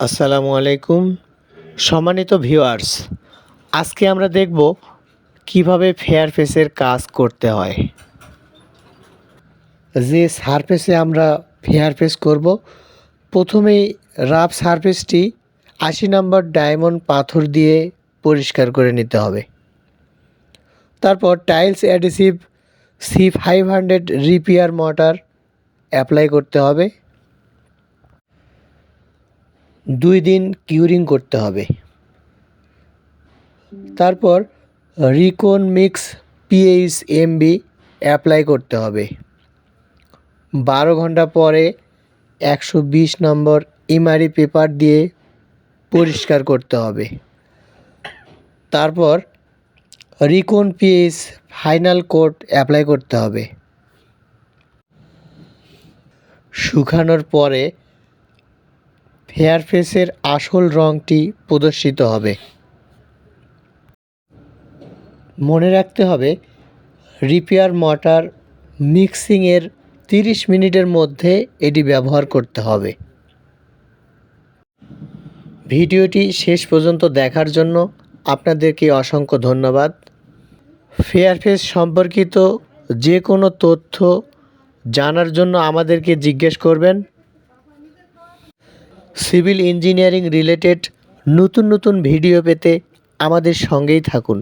আসসালামু আলাইকুম সম্মানিত ভিউয়ার্স। আজকে আমরা দেখব কিভাবে ফেয়ার ফেসের কাজ করতে হয়। যে সারফেসে আমরা ফেয়ার ফেস করব, প্রথমেই রাফ সারফেসটি ৮০ নম্বর ডায়মন্ড পাথর দিয়ে পরিষ্কার করে নিতে হবে। তারপর tiles adhesive C500 repair mortar apply করতে হবে। 2 দিন কিউরিং করতে হবে। তারপর রিকন মিক্স PHMB অ্যাপ্লাই করতে হবে। 12 ঘন্টা পরে 120 নম্বর ইমারি পেপার দিয়ে পরিষ্কার করতে হবে। তারপর রিকন পিএইচ ফাইনাল কোট অ্যাপ্লাই করতে হবে। শুকানোর পরে ফেয়ার ফেসের আসল রঙটি প্রদর্শিত হবে। মনে রাখতে হবে রিপেয়ার মর্টার মিক্সিংয়ের 30 মিনিটের মধ্যে এটি ব্যবহার করতে হবে। ভিডিওটি শেষ পর্যন্ত দেখার জন্য আপনাদেরকে অসংখ্য ধন্যবাদ। ফেয়ার ফেস সম্পর্কিত যে কোনো তথ্য জানার জন্য আমাদেরকে জিজ্ঞেস করবেন। সিভিল ইঞ্জিনিয়ারিং রিলেটেড নতুন নতুন ভিডিও পেতে আমাদের সঙ্গেই থাকুন।